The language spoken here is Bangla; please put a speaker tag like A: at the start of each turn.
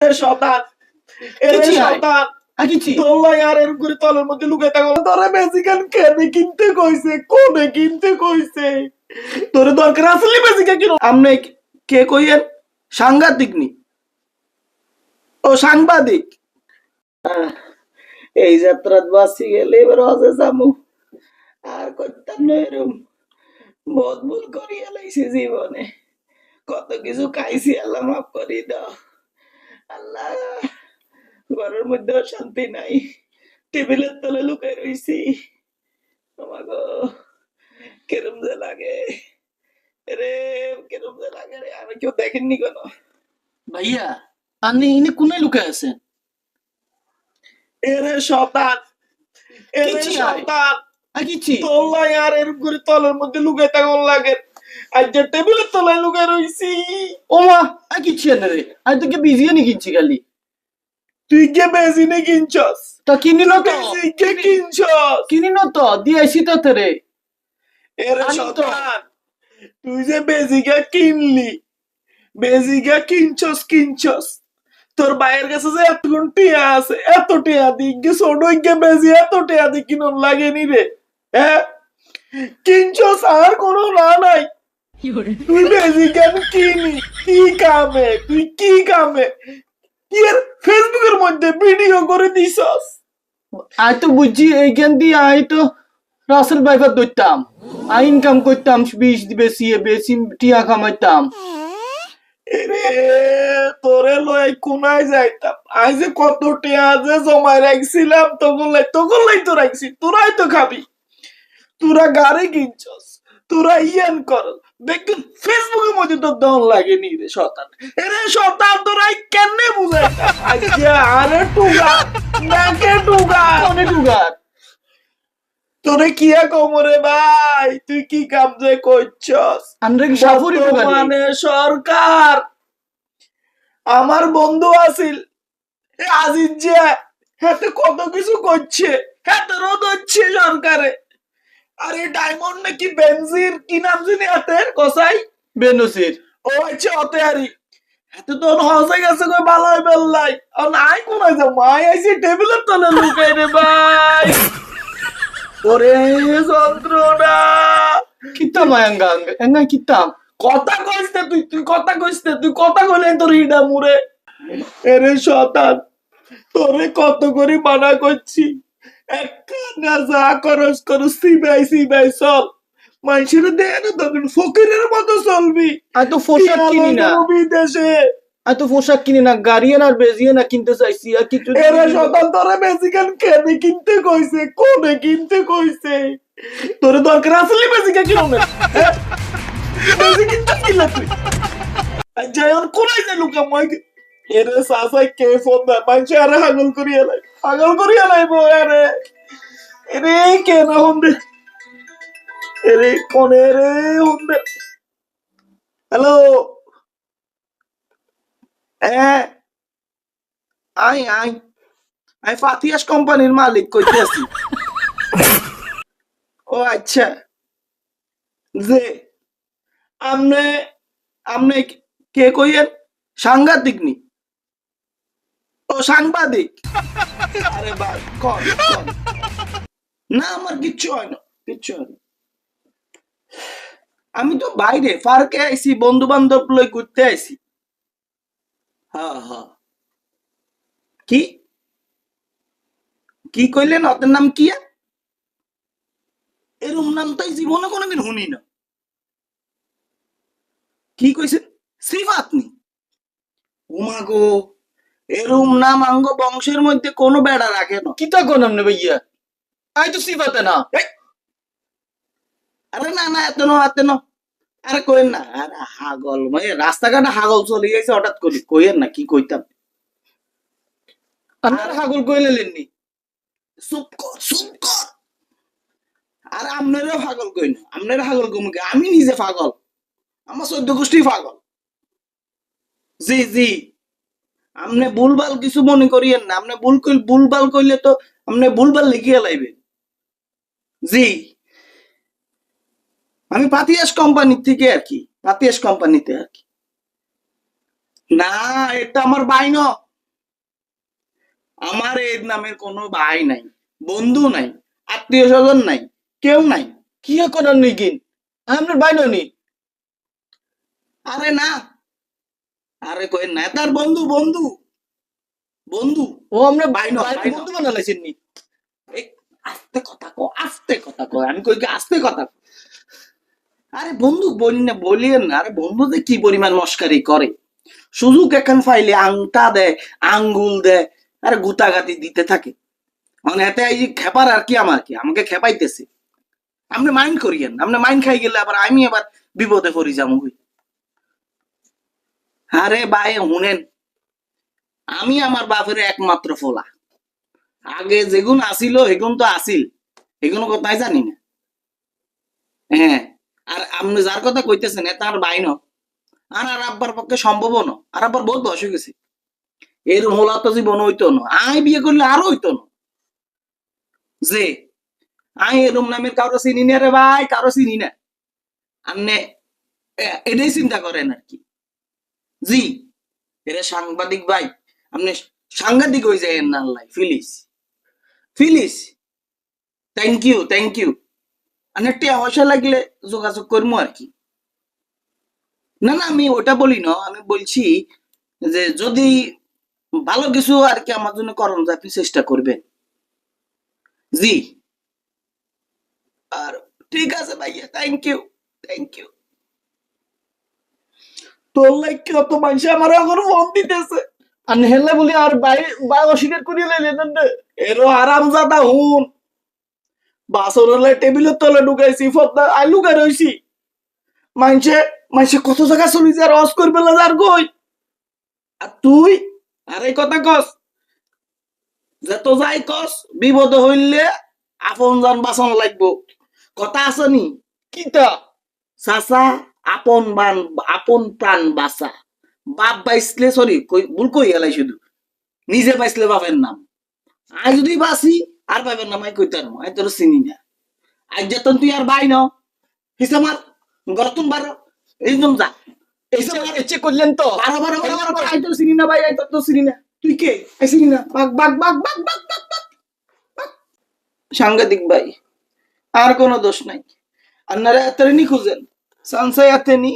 A: শতান এরে শতান তোল্লা আর এর করে তলের মধ্যে লুকাই থাকো তোরা বেসিক্যাল কেনে কিনতে কইছে কোনে কিনতে কইছে তোরে দরকার আসলে বেসিক্যাল কিনো আমনে কে কইয়েন সাংঘাতিক নি ও সাংবাদিক এই যাত্রাত বাসি গেলে এবার হসে যামু আর করতাম না এরম বহুত ভুল করিয়া লাইছি জীবনে কত কিছু খাইছি আল্লাহ মাফ করি দাও আল্লাহ ঘরের মধ্যে শান্তি নাই টেবিলের তলে লুকাই রইছি আমাগো কেরম যে লাগে রে কেরম যে লাগে রে আমি কেউ দেখেননি কেন
B: ভাইয়া আপনি ইনি কোনে লুকায় আছেন?
A: এরে শতান এরে শতান
B: আকিছি
A: তোল্লা আর এর করে তলের মধ্যে লুকাই থাকো লাগে আজ যে টেবিলের তলায় লুকাই রইছি
B: ওমা আকিছি না রে আজ তোকে বিরিয়ানি কিনছি খালি
A: তুই কে বেজিনে কিনছস
B: তা কিনিল তো
A: কে কিনছস
B: কিনিল তো দিয়েছি তো তোরে
A: এরে শতান তুই যে বেজিকা কিনলি বেজিকা কিনছস তোর বাইরের কাছে যে এতগুণ টিয়া আছে এত টিয়া দিকে ছোট গে বেজি এত টিয়া দি কিনুন লাগেনি রে হ্যাঁ কিনছস আর কোনো না নাই তুই বেজিকা কিনি তুই কি কামে এর ফেসবুকের মধ্যে ভিডিও করে দিছস
B: আই তো বুঝছি এইখান দিয়ে আই তো রাসেল বাইফার ধরতাম আই ইনকাম করতাম বেশি বেশি টিয়া কামাইতাম
A: এরে তোরে লই কোনায় যাইতাম আই যে কত টিয়া যে জমায় রাখছিলাম তগলাই তো রাখছি তোরাই তো খাবি তোরা গাড়ি কিনছস তোরা ইয়ান কর দেখুন ফেসবুকের মধ্যে তো দন লাগেনি রে শতান এরে শতান তোরাই কেনে বুঝাই আচ্ছা আরে টুগা নাকে টুগা
B: অনেক উগার
A: তোরে কিয়া কমরে ভাই তুই কি কাম যে করছস
B: আমরা কি সাফরি
A: মানে সরকার আমার বন্ধু আছিল আজিজ যে হাতে কত কিছু করছে হাতে রোদ হচ্ছে সরকারে আরে ডায়মন্ড নাকি বেনজির কি নাম জানি হাতের কসাই
B: বেনসির
A: ও আচ্ছা অতে আরি হাতে তো হসে গেছে কই বালাই বেল্লাই আর নাই কোনায় যা মাই আইছে টেবিলের তলে লুকাই রে ভাই ওরে যন্ত্রণা
B: কিতাম আঙ্গা আঙ্গা কিতাম
A: কথা কইতে তুই কথা কইতে তুই কথা কইলে তোর হিডা মুরে এরে শতান তোরে কত করে মানা করছি একখানা যা করস সিবাই চল মানুষের দেয় না তখন ফকিরের মতো চলবি
B: আই তো পোশাক কিনি না
A: বিদেশে
B: আই তো পোশাক কিনি না গাড়িয়ে আর বেজিয়ে না কিনতে চাইছি আর কিছু
A: এরে শতান তোরে বেসিক্যাল কেনে কিনতে কইছে কোনে কিনতে কইছে তোরে দরকার আসলে বেসিক্যাল কিনো না বেসিক্যাল কিনতে তুই যায়ন কোনায় যে লুকা মই এরে সাসাই কে ফোন দা পাঁচে আরে হাগল করিয়া লাইবো এরে কে না হন্দে এরে কোনে রে হন্দে হ্যালো আই ফাতিয়াস কোম্পানির মালিক কইতে আছি ও আচ্ছা যে আমনে কে কইয়েন সাংঘাতিক নি ও সাংবাদিক আরে ভাই কোন না আমার কিচ্ছু হয় না আমি তো বাইরে পার্কে আইছি বন্ধু বান্ধব লই ঘুরতে আইছি হ্যাঁ কি কইলেন ওদের নাম কি এরম নাম তো জীবনে কোনোদিন শুনি না কি কইছেন সিফাত নি ওমা গো এরম নাম আঙ্গ বংশের মধ্যে কোনো বেড়া রাখে না
B: কিতা কোন আমনে ভাইয়া আই তো সিফাতে না
A: আরে না এত না আরে কইেন না আরে হাগল মানে রাস্তাঘাটে হাগল চলে গেছে হঠাৎ করে কইেন না কি কইতাম
B: আপনার হাগল কইলে লেননি
A: চুপ কর আর আপনারও পাগল কই না আপনার পাগল কমকে আমি নিজে পাগল আমার 14 গোষ্ঠী পাগল জি আপনি ভুলভাল কিছু মনে করিয়েন না আপনি ভুলভাল কইলে তো আপনি ভুলভাল লিখিয়ে লাইবেন জি আমি পাতিয়াস কোম্পানিতে আর কি না এটা আমার ভাই না আমার এর নামের কোনো ভাই নাই, বন্ধু নাই, আত্মীয় স্বজন নাই, কেউ নাই।
B: কি করার নেই কিন আপনার বাইনো নি
A: আরে না, আরে কই না, তার বন্ধু বন্ধু বন্ধু।
B: ও আমরা
A: বাইনো
B: বাইরে
A: বাইনো,
B: বন্ধু বানালাইছেন নি
A: এই, আস্তে কথা কো, আস্তে কথা কো, আমি কই কি আস্তে কথা কও। আরে বন্ধু বলি না, বলিয়েন না, আরে বন্ধু যে কি পরিমাণ মস্কারি করে, সুযোগ এখন ফাইলে আংটা দেয়, আঙ্গুল দেয়, আরে গুতাগাতি দিতে থাকে। মানে এতে এই যে খেপার আর কি, আমার কি, আমাকে খেপাইতেছে। আপনি মাইন্ড করিয়েন, আপনি মাইন্ড খাই গেলে আবার আমি আবার বিপদে পড়ি যাবো। আরে ভাই শুনেন, আমি আমার বাপের একমাত্র ফোলা। আগে যেগুন আসিল সেগুন তো আসিল, এগুলো কথাই জানি না। হ্যাঁ, আর আপনি যার কথা কইতেছেন এ তার ভাই ন, আর আব্বার পক্ষে সম্ভব ন, আর আব্বার বহুত বয়স হয়ে গেছে। এর হোলা তো জীবন হইতো না, আয় বিয়ে করলে আরো হইতো না। যে আয় এরম নামের কারো চিনি না রে ভাই, কারো চিনি না। আপনি এটাই চিন্তা করেন আর কি। জি, এরা সাংবাদিক ভাই, আপনি সাংঘাতিক হয়ে যায় না, আল্লাহ ফিলিস ফিলিস। Thank you, thank you. মানে টিয়া পয়সা লাগলে যোগাযোগ করবো আর কি। না না, আমি ওটা বলি না, আমি বলছি যে যদি ভালো কিছু আর কি আমার জন্য করেন যায়, আপনি চেষ্টা করবেন। জি, আর ঠিক আছে ভাইয়া, থ্যাংক ইউ, থ্যাংক ইউ। তোর লাইক কত মানুষ আমার এখন ফোন দিতেছে।
B: আর হেললে বলি আর বাই অস্বীকার করিয়ে লাইলেন
A: এরো আরাম জাদা হুন, বাসরের টেবিলের তলে ঢুকাইছি, ফদা আলু গাই রইছি। মানছে মানছে কত জায়গা চলি যা রস করবে না যার গই। আর তুই আর এই কথা কস, যত যাই কস বিপদ হইলে আপন জান বাঁচানো লাগবো। কথা আছে নি,
B: কিতা
A: চাচা আপন বান, আপন প্রাণ বাঁচা। বাপ বাইসলে সরি ভুল কই এলাই, শুধু নিজে বাইসলে বাপের নাম। আই যদি বাঁচি আর বাপের নাম আই কইতার আই তোর চিনি না। আজ যতন তুই আর বাই ন হিসামার গরতুন বারো এইরকম যা,
B: ইচ্ছে করলেন তো
A: বারো বারো বারো বারো বারো, আই তোর চিনি না ভাই, আই তোর তো চিনি না। তুই কে? আই চিনি না। বাক বাক বাক বাক বাক বাক বাক বাক। সাংঘাতিক ভাই, আর কোনো দোষ নাই। আপনারা এত নি খুঁজেন, সানসাই এতে নি।